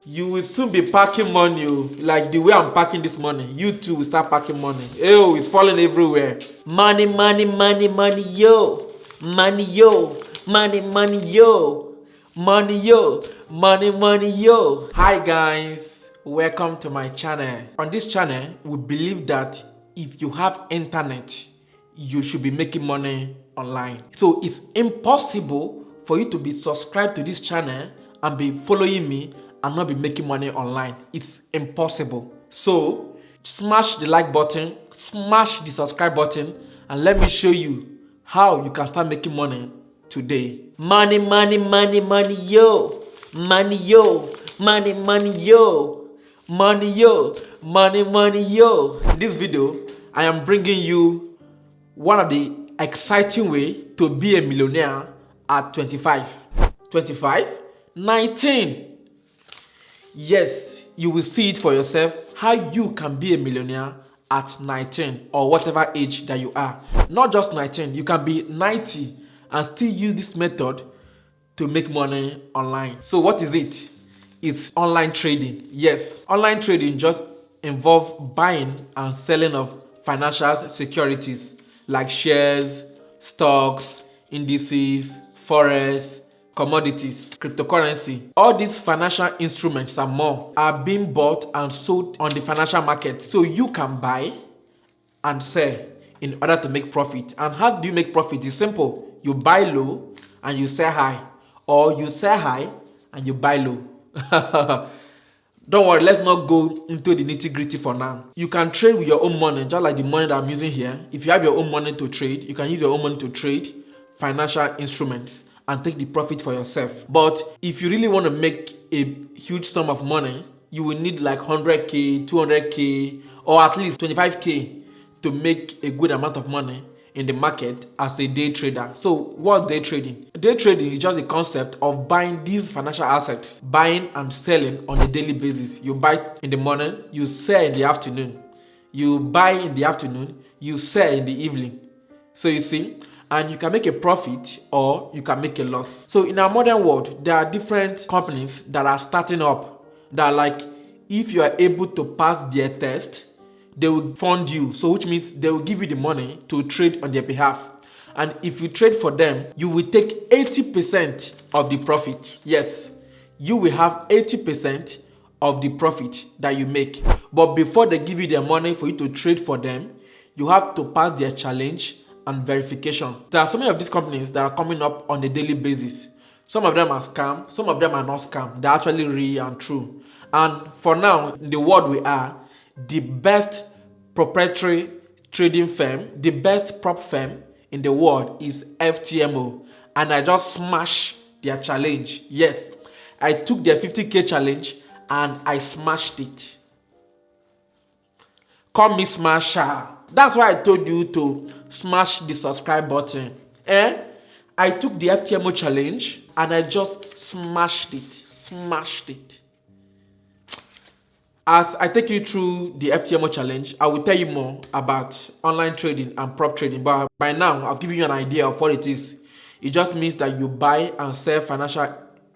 You will soon be packing money, like the way I'm packing this money. You too will start packing money. Oh, it's falling everywhere. Money, money, money, money, yo. Money, yo. Money, money, yo. Money, yo. Money, money, yo. Hi guys, welcome to my channel. On this channel, we believe that if you have internet, you should be making money online. So it's impossible for you to be subscribed to this channel and be following me and not be making money online. It's impossible. So smash the like button, smash the subscribe button, and let me show you how you can start making money today. Money, money, money, money, yo. Money, yo. Money, money, yo. Money, yo. Money, money, yo. In this video, I am bringing you one of the exciting way to be a millionaire at 25. 19. Yes, you will see it for yourself how you can be a millionaire at 19 or whatever age that you are. Not just 19, you can be 90 and still use this method to make money online. So what is it? It's online trading. Yes, online trading just involves buying and selling of financial securities like shares, stocks, indices, forex, commodities, cryptocurrency. All these financial instruments and more are being bought and sold on the financial market. So you can buy and sell in order to make profit. And how do you make profit? It's simple. You buy low and you sell high, or you sell high and you buy low. Don't worry, let's not go into the nitty-gritty for now. You can trade with your own money, just like the money that I'm using here. If you have your own money to trade, you can use your own money to trade financial instruments and take the profit for yourself. But if you really want to make a huge sum of money, you will need like 100k, 200k, or at least 25k to make a good amount of money in the market as a day trader. So what's day trading? Day trading is just the concept of buying these financial assets, buying and selling on a daily basis. You buy in the morning, you sell in the afternoon. You buy in the afternoon, you sell in the evening. So you see, and you can make a profit or you can make a loss. So in our modern world, there are different companies that are starting up that, like, if you are able to pass their test, they will fund you. So which means they will give you the money to trade on their behalf. And if you trade for them, you will take 80% of the profit. Yes, you will have 80% of the profit that you make. But before they give you their money for you to trade for them, you have to pass their challenge and verification. There are so many of these companies that are coming up on a daily basis. Some of them are scam, some of them are not scam. They're actually real and true. And for now, in the world we are, the best proprietary trading firm, the best prop firm in the world is FTMO. And I just smashed their challenge. Yes, I took their 50k challenge and I smashed it. Call me smasher. That's why I told you to smash the subscribe button. I took the FTMO challenge and I just smashed it. As I take you through the FTMO challenge, I will tell you more about online trading and prop trading. But by now, I've given you an idea of what it is. It just means that you buy and sell financial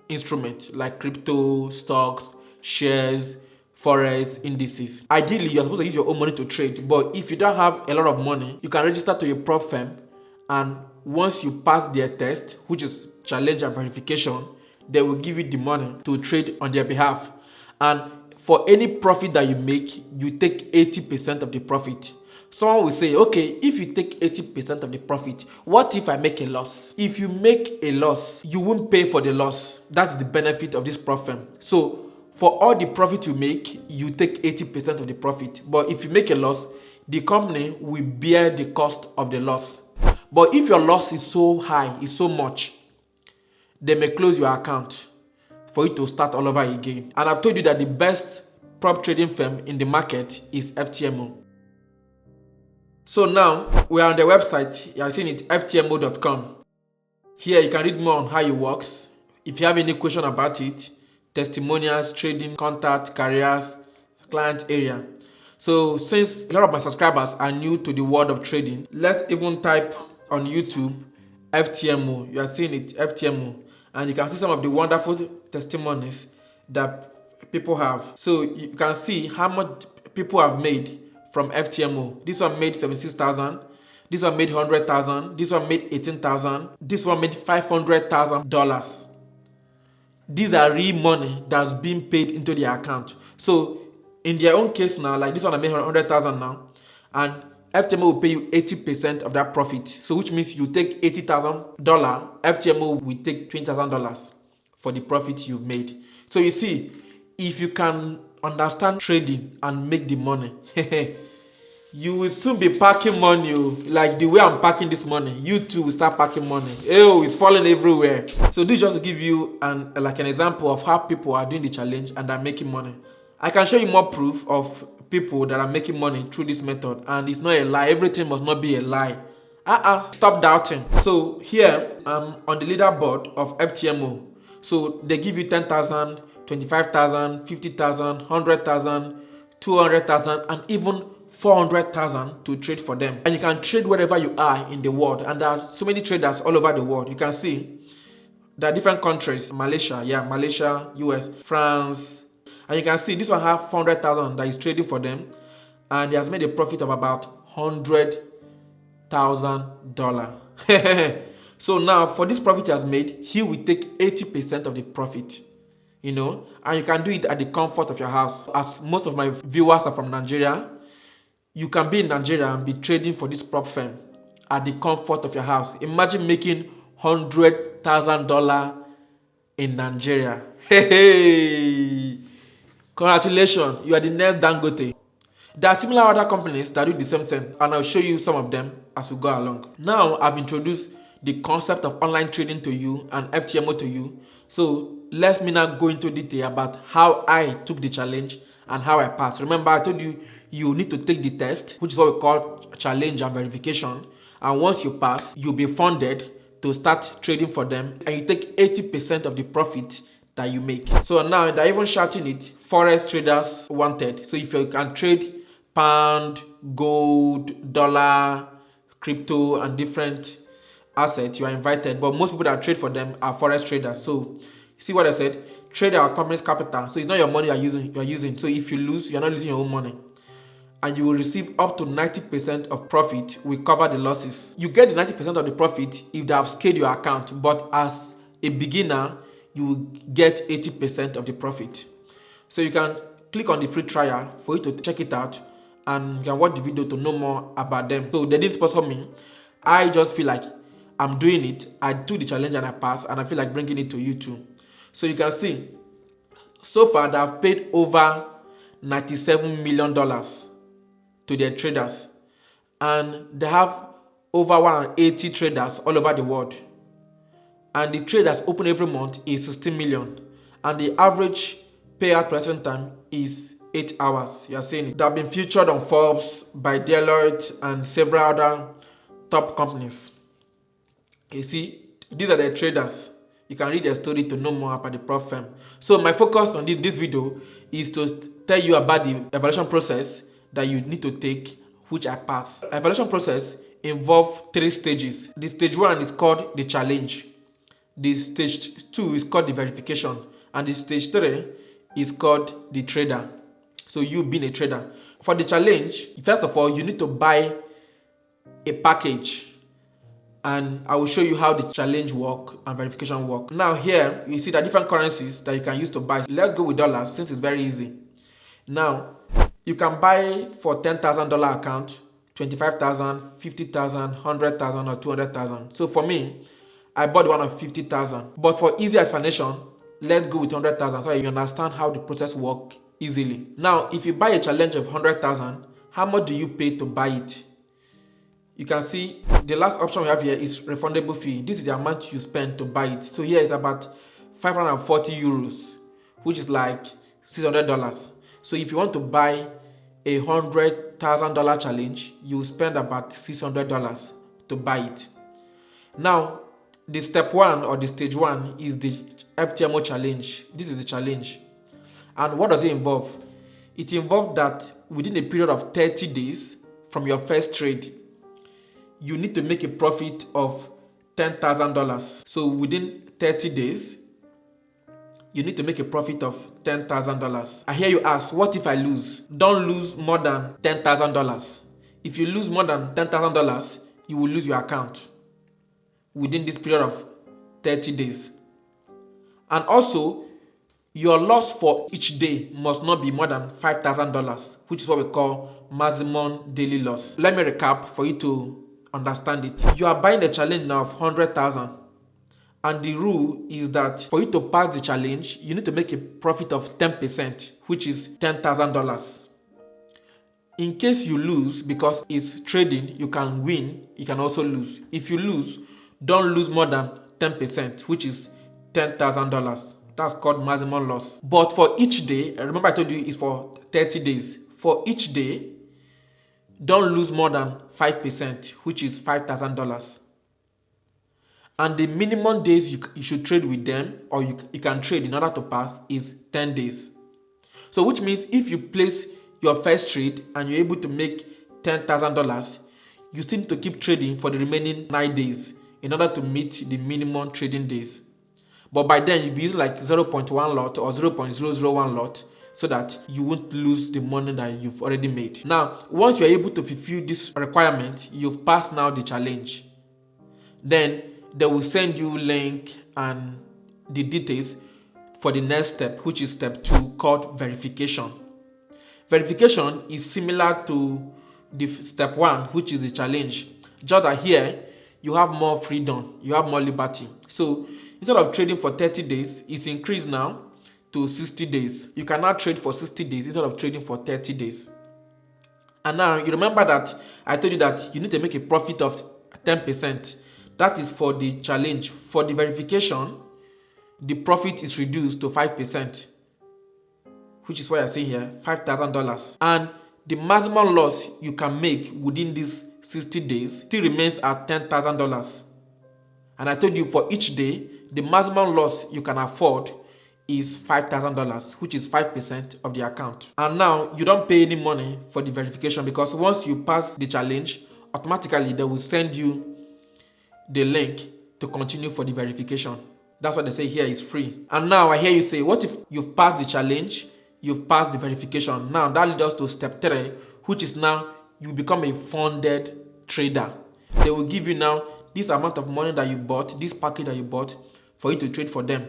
instruments like crypto, stocks, shares, forex, indices. Ideally, you're supposed to use your own money to trade. But if you don't have a lot of money, you can register to a prop firm. And once you pass their test, which is challenge and verification, they will give you the money to trade on their behalf. And for any profit that you make, you take 80% of the profit. Someone will say, okay, if you take 80% of the profit, what if I make a loss? If you make a loss, you won't pay for the loss. That's the benefit of this prop firm. So for all the profit you make, you take 80% of the profit. But if you make a loss, the company will bear the cost of the loss. But if your loss is so high, is so much, they may close your account for you to start all over again. And I've told you that the best prop trading firm in the market is FTMO. So now we are on the website. You are seeing it, ftmo.com. Here you can read more on how it works. If you have any question about it, testimonials, trading, contact, careers, client area. So since a lot of my subscribers are new to the world of trading, let's even type on YouTube FTMO. You are seeing it, FTMO. And you can see some of the wonderful testimonies that people have. So you can see how much people have made from FTMO. This one made 76,000. This one made 100,000. This one made 18,000. This one made $500,000. These are real money that's being paid into their account. So in their own case now, like this one I made 100,000 now, and FTMO will pay you 80% of that profit. So which means you take $80,000, FTMO will take $20,000 for the profit you've made. So you see, if you can understand trading and make the money, you will soon be packing money. Like the way I'm packing this money, you too will start packing money. Oh, it's falling everywhere. So this is just to give you an example of how people are doing the challenge and are making money. I can show you more proof of people that are making money through this method, and it's not a lie. Everything must not be a lie. Stop doubting. So here I'm on the leaderboard of FTMO. So they give you 10,000, 25,000, 50,000, 100,000, 200,000, and even 400,000 to trade for them. And you can trade wherever you are in the world, and there are so many traders all over the world. You can see there are different countries: Malaysia, US, France, and you can see this one have 400,000 that is trading for them, and he has made a profit of about $100,000. So now for this profit he has made, he will take 80% of the profit. And you can do it at the comfort of your house. As most of my viewers are from Nigeria, you can be in Nigeria and be trading for this prop firm at the comfort of your house. Imagine making $100,000 in Nigeria. Hey! Congratulations, you are the next Dangote. There are similar other companies that do the same thing, and I'll show you some of them as we go along. Now I've introduced the concept of online trading to you and FTMO to you. So let me now go into detail about how I took the challenge and how I passed. Remember, I told you you need to take the test, which is what we call challenge and verification. And once you pass, you'll be funded to start trading for them, and you take 80% of the profit that you make. So now they're even shouting it, Forex traders wanted. So if you can trade pound, gold, dollar, crypto, and different assets, you are invited. But most people that trade for them are Forex traders. So see what I said? Trade our company's capital. So it's not your money you're using. So if you lose, you're not losing your own money. And you will receive up to 90% of profit. We cover the losses. You get the 90% of the profit if they have scaled your account. But as a beginner, you will get 80% of the profit. So you can click on the free trial for you to check it out, and you can watch the video to know more about them. So they didn't sponsor me. I just feel like I'm doing it. I do the challenge and I pass, and I feel like bringing it to you too. So you can see, so far they have paid over $97 million to their traders, and they have over 180 traders all over the world. And the trade that's open every month is 16 million, and the average payout present time is 8 hours. You are seeing it. They have been featured on Forbes, by Deloitte, and several other top companies. You see, these are the traders. You can read their story to know more about the prop firm. So my focus on this video is to tell you about the evaluation process that you need to take, which I passed. The evaluation process involves 3 stages. The stage 1 is called the challenge. The stage 2 is called the verification, and the stage 3 is called the trader. So you being a trader. For the challenge, first of all, you need to buy a package, and I will show you how the challenge work and verification work. Now here you see the different currencies that you can use to buy. Let's go with dollars since it's very easy. Now you can buy for $10,000 account, 25,000, 50,000, 100,000, or 200,000. So for me, I bought one of 50,000. But for easy explanation, let's go with 100,000 so you understand how the process works easily. Now, if you buy a challenge of 100,000, how much do you pay to buy it? You can see the last option we have here is refundable fee. This is the amount you spend to buy it. So here is about 540 euros, which is like $600. So if you want to buy a $100,000 challenge, you spend about $600 to buy it. Now, the step 1 or the stage 1 is the FTMO challenge. This is the challenge. And what does it involve? It involves that within a period of 30 days from your first trade, you need to make a profit of $10,000. So within 30 days, you need to make a profit of $10,000. I hear you ask, what if I lose? Don't lose more than $10,000. If you lose more than $10,000, you will lose your account within this period of 30 days. And also, your loss for each day must not be more than $5,000, which is what we call maximum daily loss. Let me recap for you to understand it. You are buying the challenge now of 100,000, and the rule is that for you to pass the challenge, you need to make a profit of 10%, which is $10,000. In case you lose, because it's trading, you can win, you can also lose. If you lose, don't lose more than 10%, which is $10,000. That's called maximum loss. But for each day, remember I told you it's for 30 days. For each day, don't lose more than 5%, which is $5,000. And the minimum days you should trade with them, or you can trade in order to pass, is 10 days. So which means if you place your first trade and you're able to make $10,000, you still need to keep trading for the remaining 9 days in order to meet the minimum trading days. But by then, you'll be using like 0.1 lot or 0.001 lot so that you won't lose the money that you've already made. Now, once you're able to fulfill this requirement, you've passed now the challenge. Then they will send you link and the details for the next step, which is step 2, called verification. Verification is similar to the step 1, which is the challenge. Just that here, you have more freedom, you have more liberty. So instead of trading for 30 days, it's increased now to 60 days. You can now trade for 60 days instead of trading for 30 days. And now you remember that I told you that you need to make a profit of 10%. That is for the challenge. For the verification, the profit is reduced to 5%, which is what I say here, $5,000. And the maximum loss you can make within these 60 days still remains at $10,000. And I told you for each day, the maximum loss you can afford is $5,000, which is 5% of the account. And now you don't pay any money for the verification, because once you pass the challenge, automatically they will send you the link to continue for the verification. That's what they say here is free. And now I hear you say, what if you've passed the challenge, you've passed the verification? Now that leads us to step 3, which is now you become a funded trader. They will give you now this amount of money that you bought, this package that you bought, for you to trade for them.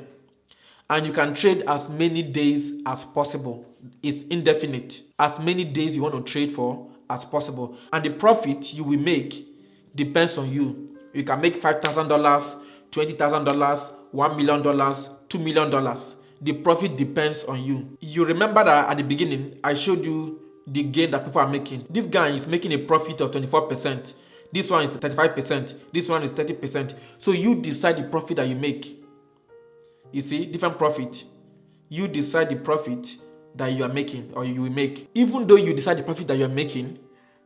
And you can trade as many days as possible. It's indefinite. As many days you want to trade for as possible. And the profit you will make depends on you. You can make $5,000, $20,000, $1 million, $2 million. The profit depends on you. You remember that at the beginning, I showed you the gain that people are making. This guy is making a profit of 24%. This one is 35%. This one is 30%. So you decide the profit that you make. You see, different profit. You decide the profit that you are making, or you will make. Even though you decide the profit that you are making,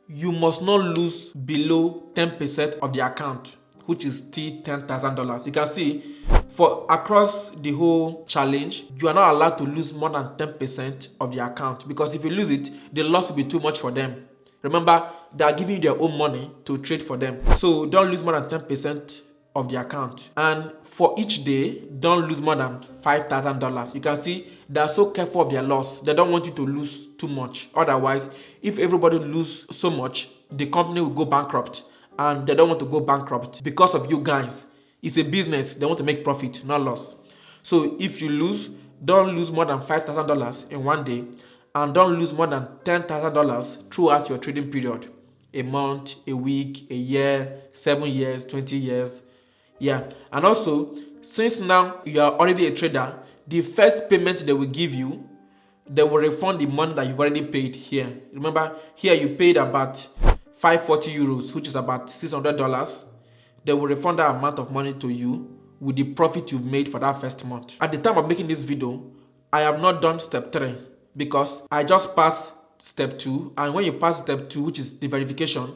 you must not lose below 10% of the account, which is still $10,000. You can see, for across the whole challenge, you are not allowed to lose more than 10% of the account, because if you lose it, the loss will be too much for them. Remember, they are giving you their own money to trade for them. So don't lose more than 10% of the account. And for each day, don't lose more than $5,000. You can see they are so careful of their loss. They don't want you to lose too much. Otherwise, if everybody lose so much, the company will go bankrupt. And they don't want to go bankrupt because of you guys. It's a business. They want to make profit, not loss. So if you lose, don't lose more than $5,000 in one day. And don't lose more than $10,000 throughout your trading period. A month, a week, a year, 7 years, 20 years. Yeah. And also, since now you are already a trader, the first payment they will give you, they will refund the money that you've already paid here. Remember, here you paid about 540 euros, which is about $600. They will refund that amount of money to you with the profit you've made for that first month. At the time of making this video, I have not done step 3 because I just passed step 2. And when you pass step 2, which is the verification,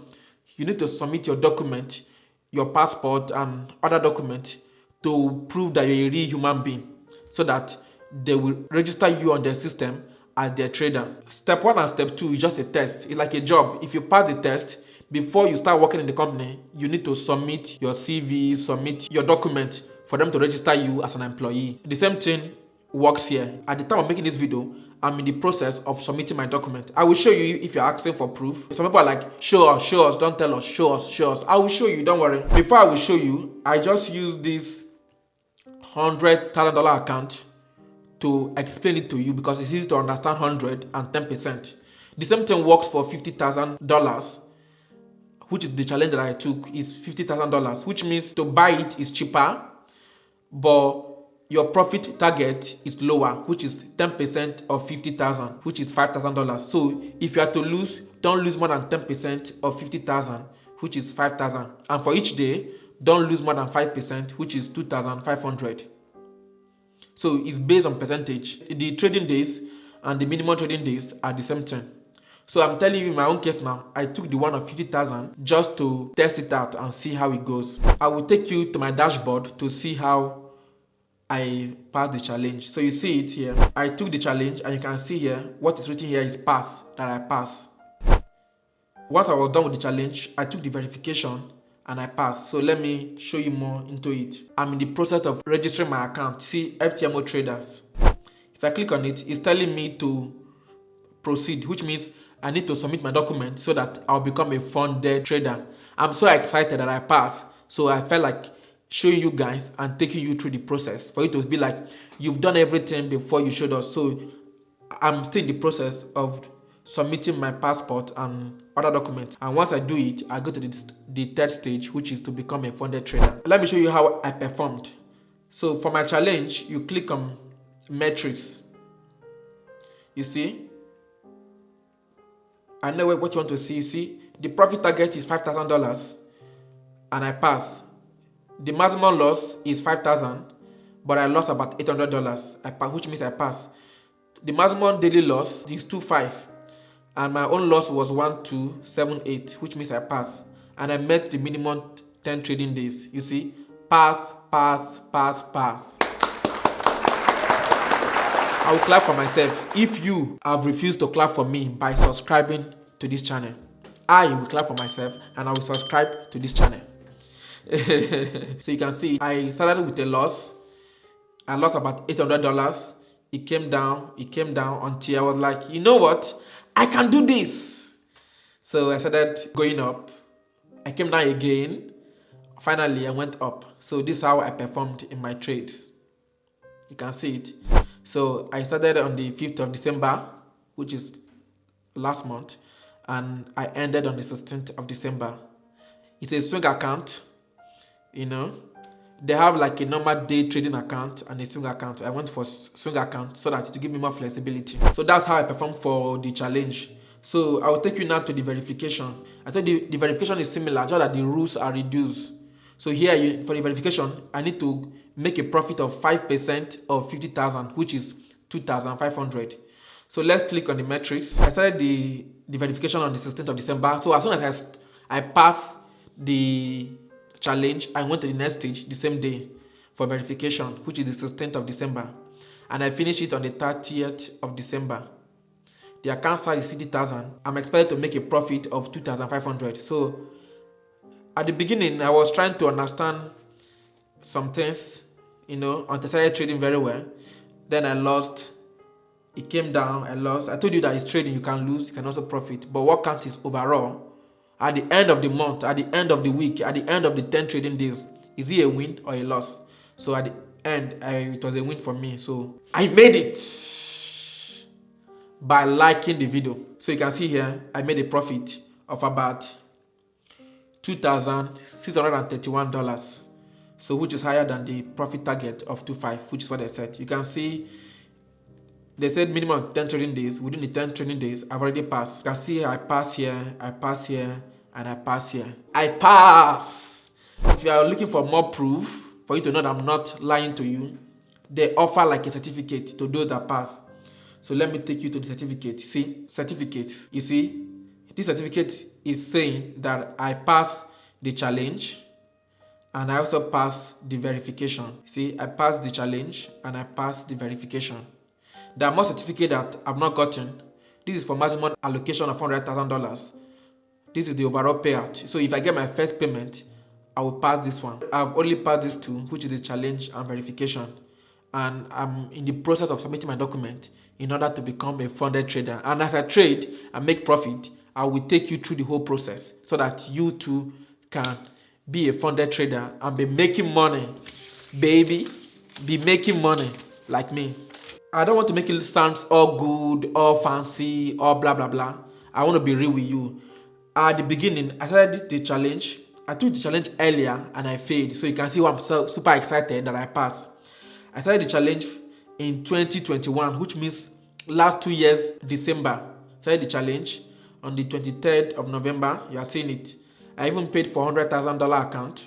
you need to submit your document, your passport and other documents to prove that you're a real human being, so that they will register you on their system as their trader. Step 1 and step 2 is just a test. It's like a job. If you pass the test, before you start working in the company, you need to submit your CV, submit your document for them to register you as an employee. The same thing works here. At the time of making this video, I'm in the process of submitting my document. I will show you if you're asking for proof. Some people are like, show us, don't tell us, show us. I will show you, don't worry. Before I will show you, I just use this $100,000 account to explain it to you because it's easy to understand 100 and 10%. The same thing works for $50,000, which is the challenge that I took, is $50,000, which means to buy it is cheaper, but your profit target is lower, which is 10% of 50,000, which is $5,000. So if you are to lose, don't lose more than 10% of 50,000, which is 5,000. And for each day, don't lose more than 5%, which is 2,500. So it's based on percentage. The trading days and the minimum trading days are the same thing. So I'm telling you, in my own case now, I took the one of 50,000 just to test it out and see how it goes. I will take you to my dashboard to see how I passed the challenge. So you see it here. I took the challenge and you can see here, what is written here is pass, that I pass. Once I was done with the challenge, I took the verification and I passed. So let me show you more into it. I'm in the process of registering my account. See, FTMO traders. If I click on it, it's telling me to proceed, which means I need to submit my document so that I'll become a funded trader. I'm so excited that I passed. So I felt like showing you guys and taking you through the process for you to be like, you've done everything before you showed us. So I'm still in the process of submitting my passport and other documents. And once I do it, I go to the third stage, which is to become a funded trader. Let me show you how I performed. So for my challenge, you click on metrics. You see, I know what you want to see. You see, the profit target is $5,000 and I pass. The maximum loss is 5,000, but I lost about $800, which means I pass. The maximum daily loss is 2.5, and my own loss was 1,278, which means I pass. And I met the minimum 10 trading days. You see, pass. I will clap for myself. If you have refused to clap for me by subscribing to this channel, I will clap for myself and I will subscribe to this channel. So you can see I started with a loss. I lost about $800. It came down until I was like, you know what, I can do this. So I started going up. I came down again. Finally I went up. So this is how I performed in my trades. You can see it. So I started on the 5th of December, which is last month, and I ended on the 16th of December. It's a swing account. You know, they have like a normal day trading account and a swing account. I went for swing account so that it will give me more flexibility. So that's how I performed for the challenge. So I will take you now to the verification. I thought the verification is similar, just that the rules are reduced. So here, for the verification, I need to make a profit of 5% of 50,000, which is 2,500. So let's click on the metrics. I started the verification on the 16th of December. So as soon as I passed the challenge, I went to the next stage the same day for verification, which is the 16th of December, and I finished it on the 30th of December. The account size is 50,000. I'm expected to make a profit of 2,500. So at the beginning, I was trying to understand some things, you know, until I started trading very well. Then I lost. It came down. I lost. I told you that it's trading. You can lose. You can also profit. But what counts is overall. At the end of the month, at the end of the week, at the end of the 10 trading days, is it a win or a loss? So at the end, it was a win for me. So I made it by liking the video. So you can see here, I made a profit of about $2,631. So which is higher than the profit target of 2.5, which is what I said. You can see they said minimum 10 trading days. Within the 10 trading daes, I've already passed. You can see I pass here, and I pass here. I pass! If you are looking for more proof, for you to know that I'm not lying to you, they offer like a certificate to those that pass. So let me take you to the certificate. See, certificate. You see, this certificate is saying that I passed the challenge and I also passed the verification. See, I passed the challenge and I passed the verification. There are more certificates that I've not gotten. This is for maximum allocation of $100,000. This is the overall payout. So if I get my first payment, I will pass this one. I've only passed these two, which is the challenge and verification. and I'm in the process of submitting my document in order to become a funded trader. And as I trade and make profit, I will take you through the whole process so that you too can be a funded trader and be making money, baby. Be making money like me. I don't want to make it sound all good, all fancy, all blah blah blah. I want to be real with you. At the beginning, I started the challenge. I took the challenge earlier and I failed. So you can see why I'm so super excited that I passed. I started the challenge in 2021, which means last 2 years, December. Started the challenge on the 23rd of November. You are seeing it. I even paid for $100,000 account.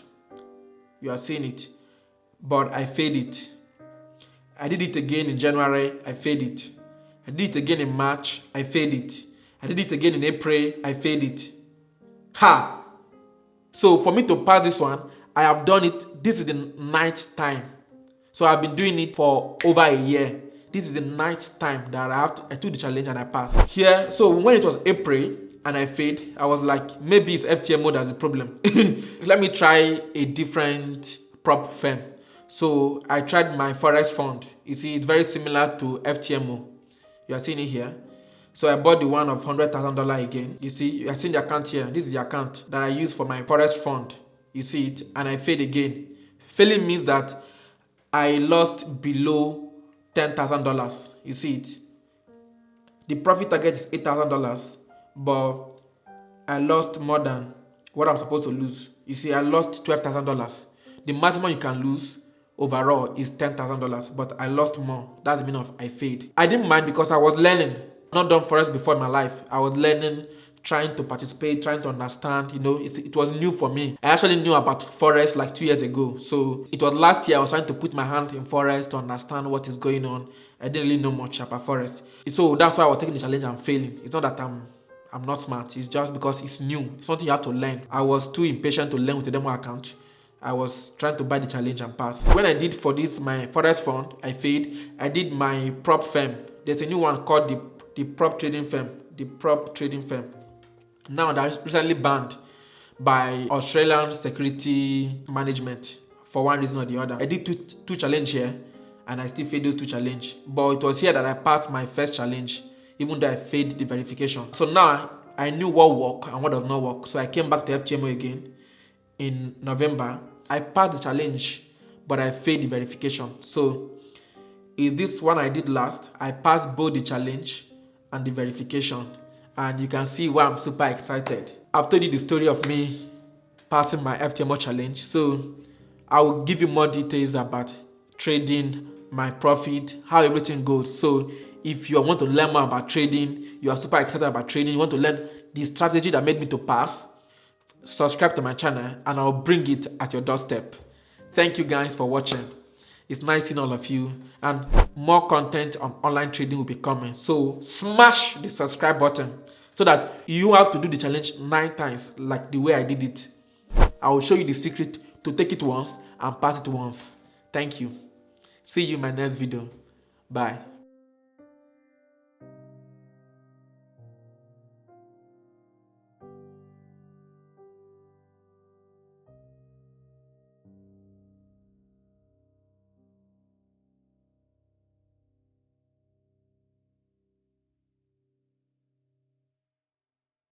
You are seeing it. But I failed it. I did it again in January. I failed it. I did it again in March. I failed it. I did it again in April. I failed it. Ha! So for me to pass this one, I have done it. This is the 9th time. So I've been doing it for over a year. This is the 9th time that I took the challenge and I passed. Here, so when it was April and I failed, I was like, maybe it's FTMO that's the problem. Let me try a different prop firm. So I tried my Forex fund. You see, it's very similar to FTMO. You are seeing it here. So I bought the one of $100,000 again. You see, you are seeing the account here. This is the account that I use for my Forex fund. You see it, and I failed again. Failing means that I lost below $10,000. You see it. The profit target is $8,000, but I lost more than what I'm supposed to lose. You see, I lost $12,000. The maximum you can lose overall is $10,000, but I lost more. That's the meaning of I failed. I didn't mind because I was learning. Not done Forex before in my life. I was learning, trying to participate, trying to understand. You know, it was new for me. I actually knew about Forex like 2 years ago. So it was last year I was trying to put my hand in Forex to understand what is going on. I didn't really know much about Forex. So that's why I was taking the challenge and failing. It's not that I'm not smart. It's just because it's new. It's something you have to learn. I was too impatient to learn with the demo account. I was trying to buy the challenge and pass. When I did for this, my Forex fund, I failed. I did my prop firm. There's a new one called the prop trading firm. The prop trading firm. Now that's recently banned by Australian Security Management for one reason or the other. I did two challenge here and I still failed those 2 challenge. But it was here that I passed my first challenge, even though I failed the verification. So now I knew what worked and what does not work. So I came back to FTMO again in November. I passed the challenge, but I failed the verification. So is this one I did last? I passed both the challenge and the verification, and you can see why I'm super excited. I've told you the story of me passing my FTMO challenge, so I will give you more details about trading, my profit, how everything goes. So if you want to learn more about trading, you are super excited about trading, you want to learn the strategy that made me to pass, subscribe to my channel and I'll bring it at your doorstep. Thank you guys for watching. It's nice seeing all of you, and more content on online trading will be coming. So smash the subscribe button so that you have to do the challenge 9 times like the way I did it. I will show you the secret to take it once and pass it once. Thank you. See you in my next video. Bye.